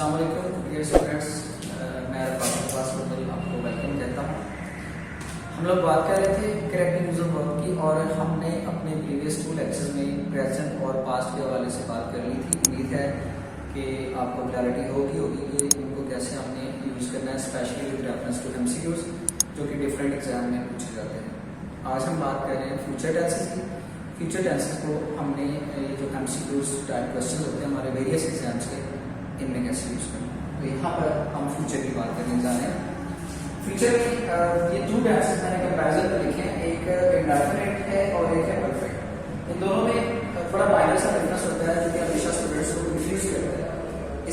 अस्सलाम वालेकुम dear students, मैं रफाकत आपको वेलकम कहता हूँ। हम लोग बात कर रहे थे करेक्ट यूज ऑफ वर्ब की और हमने अपने प्रीवियस 2 लेक्चर्स में प्रेजेंट और पास्ट के हवाले से बात कर ली थी। उम्मीद है कि आपको क्लैरिटी होगी कि इनको कैसे हमने यूज़ करना है, specially with reference to MCQs जो कि डिफरेंट एग्जाम में पूछे जाते हैं। आज हम बात कर रहे हैं फ्यूचर टेंसेस की। फ्यूचर टेंसेस को हमने ये जो एमसीक्यूज टाइप क्वेश्चन होते हैं हमारे वेरियस एग्जाम्स के, इनमें कैसे यूज करना है। तो यहाँ पर हम फ्यूचर की बात करने जा रहे हैं। फ्यूचर में ये 2 टेंसेस मैंने कंपैरिजन में लिखे हैं, एक इंडेफिनिट है और एक है परफेक्ट। इन दोनों में थोड़ा माइनर सा डिफरेंस होता है जो कि हमेशा स्टूडेंट्स को कंफ्यूज करता है,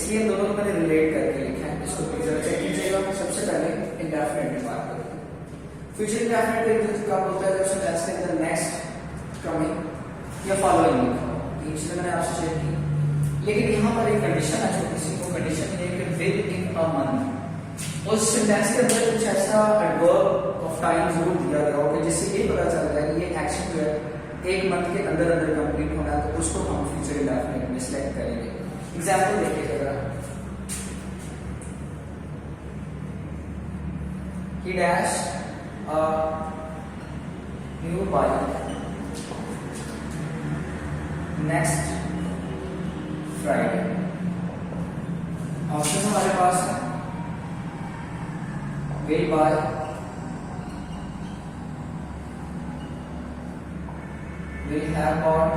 इसलिए इन दोनों को मैंने रिलेट करके लिखा है। इसको प्लीज चेक कीजिएगा। सबसे पहले इंडेफिनिट की बात करते हैं। फ्यूचर इंडेफिनिट का बोलता है जब टेंस के अंदर नेक्स्ट, कमिंग या फॉलोइंग लिखा हो। इसलिए मैंने आपसे चेक की, लेकिन यहाँ पर एक कंडीशन है छोटी सी। वो कंडीशन ये है कि विद इन अ मंथ। उस सेंटेंस के अंदर कुछ ऐसा एडवर्ब ऑफ टाइम जरूर दिया गया हो कि जिससे ये पता चलता है कि ये एक्शन जो है 1 मंथ के अंदर अंदर कंप्लीट होना है, तो उसको हम फ्यूचर इंडेफिनिट में सिलेक्ट करेंगे। एग्जांपल देखिएगा, he dashed a new bike next Friday। Option हमारे पास है will buy, will have bought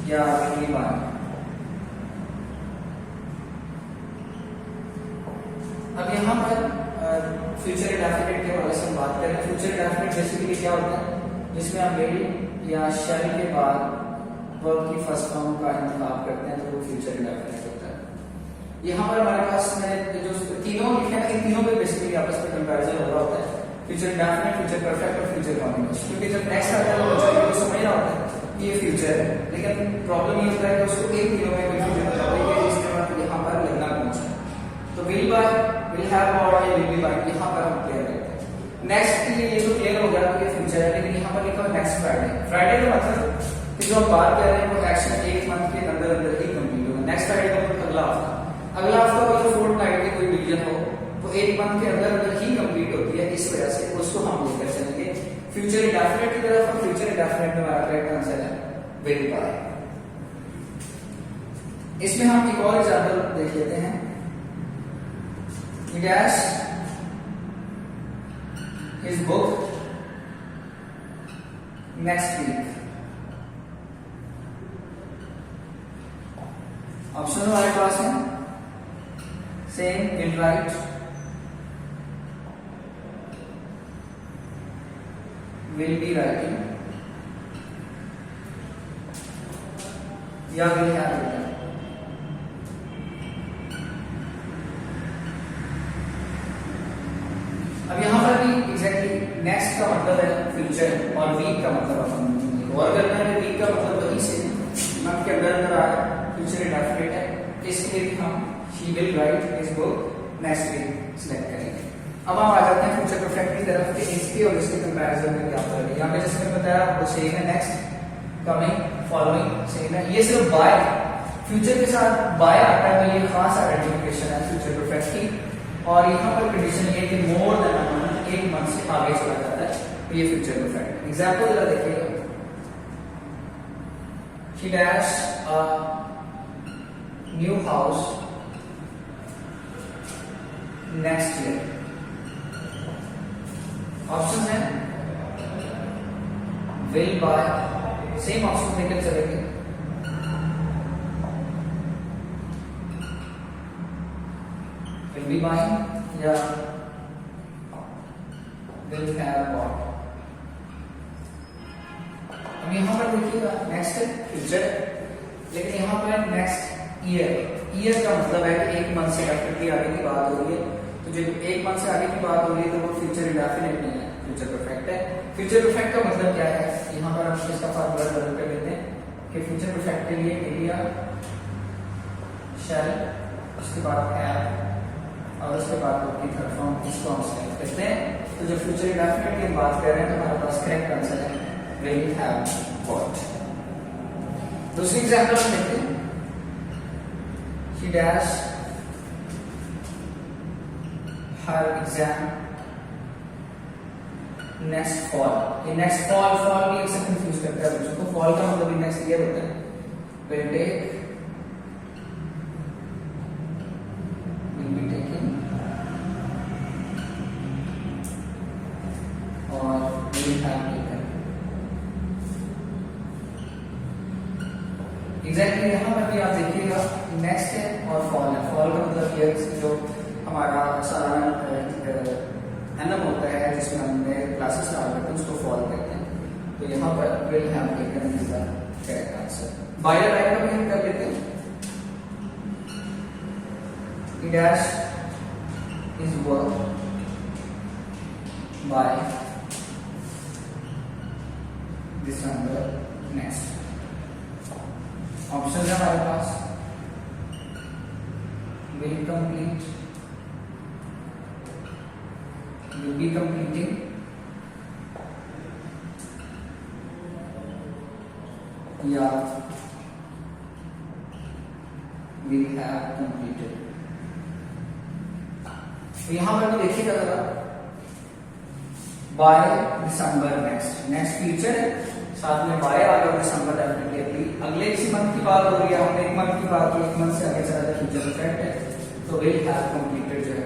या will be buy। अब यहाँ पर फ्यूचर इंडेफिनिट के हवाले से हम बात करें। फ्यूचर इंडेफिनिट बेसिकली क्या होता है, जिसमें हम विल या शैल के बाद वर्ब की फर्स्ट फॉर्म का इंतखाब करते हैं, तो वो फ्यूचर इंडेफिनिट होता है। यहाँ पर हमारे पास मैंने जो तीनों लिखे हैं, इन तीनों पे बेसिकली आपस में कंपैरिजन हो रहा होता है, फ्यूचर इंडेफिनिट, फ्यूचर परफेक्ट और फ्यूचर कॉन्टिन्यूअस। क्योंकि जब नेक्स्ट आता है तो बच्चा ये समझ रहा होता है कि ये फ्यूचर है, लेकिन प्रॉब्लम ये होता है कि उसको एक तीनों में कंफ्यूजन हो जाता है कि इसके बाद यहाँ पर लगना कौन सा है। तो will buy, will have bought या विल बी बाय, यहाँ पर हम क्लियर करते हैं। नेक्स्ट के लिए ये तो क्लियर हो गया कि ये फ्यूचर है, लेकिन यहाँ पर लिखा है नेक्स्ट फ्राइडे। फ्राइडे का मतलब कि जो हम बात कर रहे हैं वो एक्शन 1 मंथ के अंदर अंदर ही कंप्लीट होगा। नेक्स्ट फ्राइडे का मतलब अगला हफ्ता। अगला हफ्ता का जो फोर्टनाइट की कोई डिवीजन हो वो 1 मंथ के अंदर अंदर ही कंप्लीट होती है, इस वजह से उसको हम लेकर चलेंगे फ्यूचर इंडेफिनिट की तरफ। और फ्यूचर इंडेफिनिट में हमारा करेक्ट आंसर है विल बाय। इसमें हम एक और एग्जांपल देख लेते हैं। He dashed his book next week। Option हमारे पास है same, will write, will be writing या विल हैव रिटन। अब यहाँ पर भी एग्जैक्टली नेक्स्ट का मतलब है फ्यूचर और वीक का मतलब अपन और करना है। वीक का मतलब वही से मंथ के अंदर अंदर आया, फ्यूचर इंडेफिनिट है, इसके लिए भी हम she will write his book next week select करेंगे। अब हम आ जाते हैं फ्यूचर परफेक्ट की तरफ कि इसके और इसके कंपैरिजन में क्या फर्क है। यहाँ पे जैसे मैंने बताया वो सेम है, नेक्स्ट, कमिंग, फॉलोइंग सेम है। ये सिर्फ बाय, फ्यूचर के साथ बाय आता है तो ये खास आइडेंटिफिकेशन है फ्यूचर परफेक्ट की। और यहाँ पर कंडीशन ये है कि more than a month, 1 month से आगे चला जाता है, तो ये फ्यूचर परफेक्ट। एग्जांपल जरा देखिएगा, she dashed a new house next year। Option है will buy, सेम ऑप्शन लेकर चलेंगे, will be buying या will have bought। अब यहाँ पर देखिएगा नेक्स्ट फ्यूचर, लेकिन यहाँ पर नेक्स्ट ईयर। ईयर का मतलब है कि 1 मंथ से डेफिनेटली आगे की बात हो रही है, तो जो 1 मंथ से आगे की बात हो रही है तो वो फ्यूचर इंडेफिनिट नहीं है, फ्यूचर परफेक्ट है। फ्यूचर परफेक्ट का मतलब क्या है, यहाँ पर हम इसका फार्मूला बदल कर देते हैं कि फ्यूचर परफेक्ट के लिए एरिया शैल, उसके बाद हैव और उसके बाद की थर्ड फॉर्म, इसको हम सिलेक्ट करते हैं। तो जो फ्यूचर इंडेफिनिट की हम बात कर रहे हैं तो हमारे पास करेक्ट आंसर है will have bought। दूसरी एग्जांपल हम देखते हैं, she dash her exam next fall। ये next fall भी एक से कंफ्यूज करता है बच्चों को। fall का मतलब next year होता है। will take will be taking और will have taken। एग्जैक्टली यहाँ पर भी आप देखिएगा नेक्स्ट है और फॉल है। फॉल का मतलब ये जो हमारा सारा एनम होता है जिसमें हमने क्लासेस स्टार्ट करते हैं उसको फॉल कहते हैं। तो यहाँ पर will have taken is the correct answer. By the time का भी हम कर लेते हैं। He dash his work by December next। Option है हमारे पास will complete, will be completing, या will have completed। तो यहां पर तो देखिएगा जरा by December next, next future है साथ में बाय आ गया। दिसंबर डेफिनेटली अगले किसी मंथ की बात हो रही है, हमने एक मंथ की बात की, एक मंथ से आगे चला जाए फ्यूचर परफेक्ट है तो विल हैव कंप्लीटेड जो है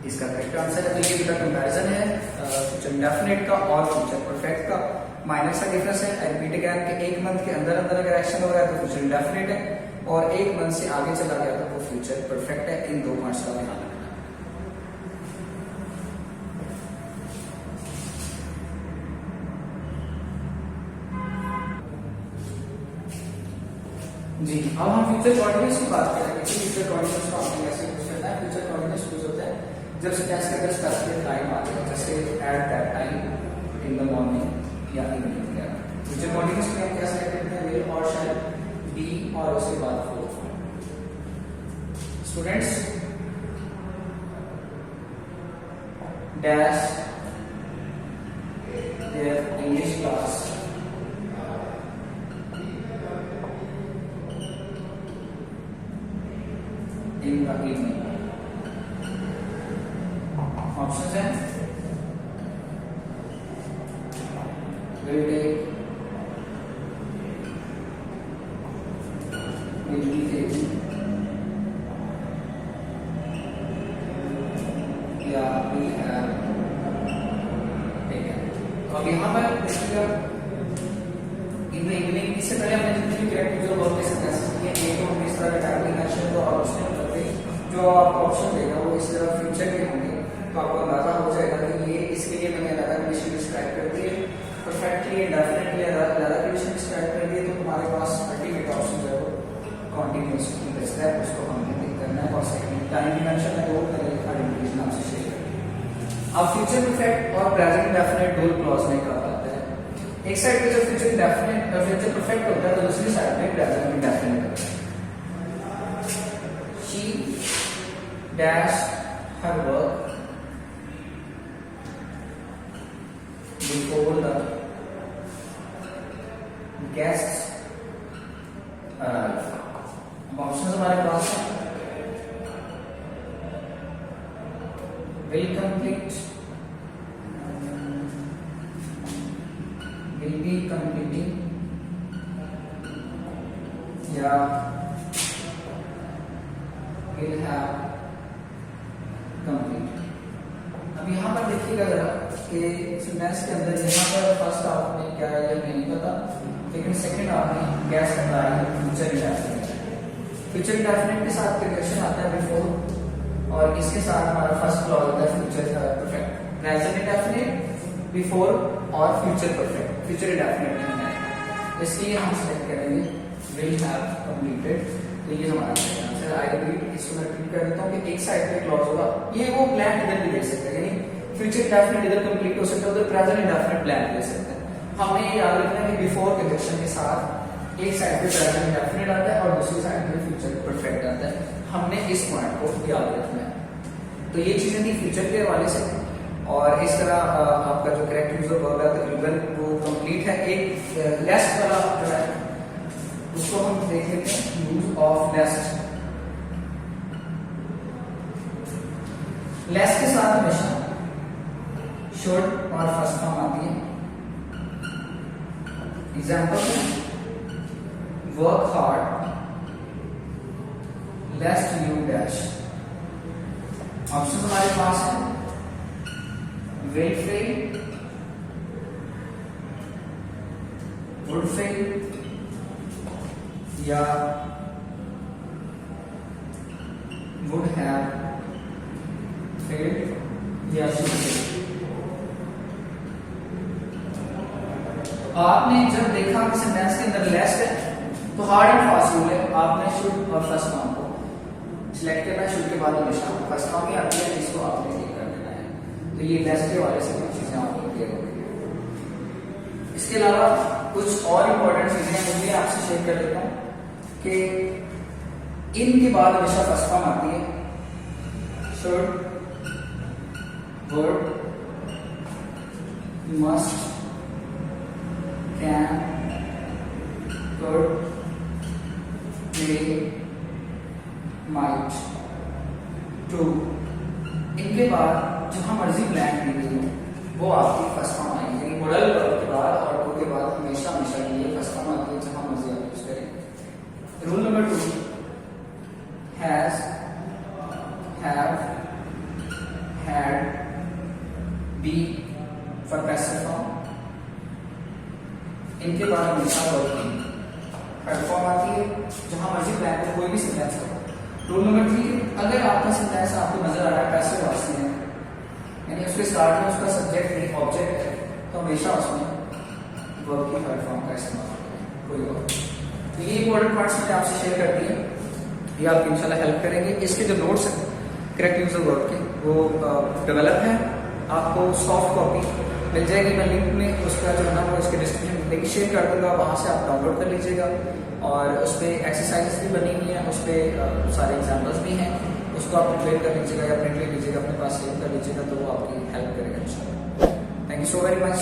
इसका करेक्ट आंसर है। तो ये बेटा कंपैरिजन है फ्यूचर इंडेफिनिट का और फ्यूचर परफेक्ट का। माइनस का डिफरेंस है। आई रिपीट अगेन कि एक मंथ के अंदर अंदर अगर एक्शन हो रहा है तो फ्यूचर इंडेफिनिट है और एक मंथ से आगे चला गया तो वो फ्यूचर परफेक्ट है। इन दो पॉइंट्स का ध्यान रखना। जी अब हम फ्यूचर कॉन्टिन्यूस की बात करेंगे। फ्यूचर कॉन्टिन्यूस का आपने कैसे यूज करना है। फ्यूचर कॉन्टिन्यूस यूज होता है जब सेंटेंस का स्पेसिफिक टाइम आ जाए, जैसे at that time, in the morning या इवनिंग वगैरह। फ्यूचर कॉन्टिन्यूस में हम क्या सेलेक्ट करते हैं, विल और शैल, बी और उसके बाद fourth. Students dash there English class in the evening। Option है will take, will be taking, या will have taken। तो अब यहाँ पर देखिएगा इन द इवनिंग, इससे पहले हमने जितने भी करेक्ट यूजर वर्ब के सेंटेंसेस किए एक तो इस तरह का टाइपिंग एक्शन तो और उसमें जो आप ऑप्शन देगा वो इस तरह फ्यूचर के होंगे तो आपको अंदाजा हो जाएगा कि ये इसके लिए मैंने अलग कंडीशन डिस्क्राइब कर दी है। परफेक्टली डेफिनेटली अलग कंडीशन डिस्क्राइब कर दी है तो तुम्हारे पास अल्टीमेट ऑप्शन जो है वो कॉन्टिन्यूस की बेस्ट है, उसको हमने टिक करना है। और सेकंड टाइम डिमेंशन है वो आइडेंटिटी नाम से शेयर करेंगे। अब फ्यूचर परफेक्ट और प्रेजेंट डेफिनेट डबल क्लॉज में क्या होता है। एक साइड पे जब फ्यूचर डेफिनेट फ्यूचर परफेक्ट होता है तो दूसरी साइड पे प्रेजेंट इंडेफिनिट होता है। She dash her work before the guests arrive। अब ऑप्शन हमारे पास है will complete, will be completing, या will have complete। अब यहाँ पर देखिएगा जरा कि सेंटेंस के अंदर यहाँ पर फर्स्ट आपने क्या है ये नहीं पता, लेकिन सेकंड आपने गैस करना है फ्यूचर इंडेफिनिट। फ्यूचर इंडेफिनिट के साथ कंडीशन आता है बिफोर और इसके साथ हमारा फर्स्ट क्लॉज होता है future perfect. Present indefinite, before और फ्यूचर परफेक्ट। फ्यूचर इंडेफिनिट नहीं है, इसलिए हम सेलेक्ट करेंगे विल हैव कंप्लीटेड। तो ये हमारा आंसर। आई रिपीट, इसको मैं रिपीट कर देता हूँ कि एक साइड पे क्लॉज होगा, ये वो प्लान इधर भी दे सकते हैं, यानी फ्यूचर इंडेफिनिट इधर कंप्लीट हो सकता है, उधर प्रेजेंट इंडेफिनिट प्लान दे सकते हैं। हमने ये याद रखना है कि बिफोर कंजंक्शन के साथ एक साइड पे प्रेजेंट इंडेफिनिट आता है और दूसरी साइड पे फ्यूचर परफेक्ट आता है। हमने इस पॉइंट को याद रखना है। तो ये चीजें थी फ्यूचर के हवाले से। और इस तरह आपका जो करेक्ट यूज ऑफ वर्ब है तकरीबन वो कंप्लीट है। एक लेस्ट वाला जो है उसको हम देख लेते हैं, यूज ऑफ लेस्ट। लेस के साथ हमेशा शुड और फर्स्ट फॉर्म आती है। Example, work hard लेस्ट you dash. Option हमारे पास है विल फेल, वुड फेल या वुड हैव फेल्ड या शुड फेल। आपने जब देखा कि सेंटेंस के अंदर लेस्ट है तो हार्ड एंड फास्ट रूल है, आपने शुड और फर्स्ट फॉर्म को सिलेक्ट करना है। शुड के बाद हमेशा फर्स्ट फॉर्म ही आती है, इसको आपने टिक कर देना है। तो ये लेस्ट के वाले से कुछ चीजें आपको क्लियर हो गई। इसके अलावा कुछ और इम्पोर्टेंट चीजें मुझे आपसे शेयर कर देता हूं कि इन के बाद हमेशा फर्स्ट फॉर्म आती है। Should, would, must, can, could, may, might, to. इनके बाद जहां मर्जी ब्लैंक दी गई हो वो आपकी फर्स्ट फॉर्म आएगी। मॉडल वर्ब के बाद और टू के बाद हमेशा हमेशा के लिए फर्स्ट फॉर्म आती है, जहां मर्जी आप यूज करें। Rule number 2, has, have, had, be for passive form. इनके बाद हमेशा वर्ब की थर्ड फॉर्म आती है, जहां मर्जी ब्लैंक हो कोई भी सेंटेंस हो। रूल नंबर 3, अगर आपका सेंटेंस आपको नजर आ रहा है पैसिव वॉइस में, यानी उसके स्टार्ट में उसका सब्जेक्ट नहीं ऑब्जेक्ट है, तो हमेशा उसमें वर्ब की थर्ड फॉर्म का इस्तेमाल करें, कोई और। तो ये इंपॉर्टेंट पॉइंट्स मैंने आपसे शेयर कर दिए, ये आपकी इंशाल्लाह हेल्प करेंगे। इसके जो नोट्स हैं करेक्ट यूज ऑफ वर्ब के वो डेवलप है, आपको सॉफ्ट कॉपी मिल जाएगी। मैं लिंक में उसका जो है ना वो इसके डिस्क्रिप्शन में देखिए शेयर कर दूंगा, वहां से आप डाउनलोड कर लीजिएगा। और उस पर एक्सरसाइजेस भी बनी हुई हैं, उस पर सारे एग्जाम्पल्स भी हैं, उसको आप प्रिपेयर कर लीजिएगा या प्रिंट ले लीजिएगा, अपने पास सेव कर लीजिएगा, तो वो आपकी हेल्प करेगा इंशाल्लाह। Thank you so very much.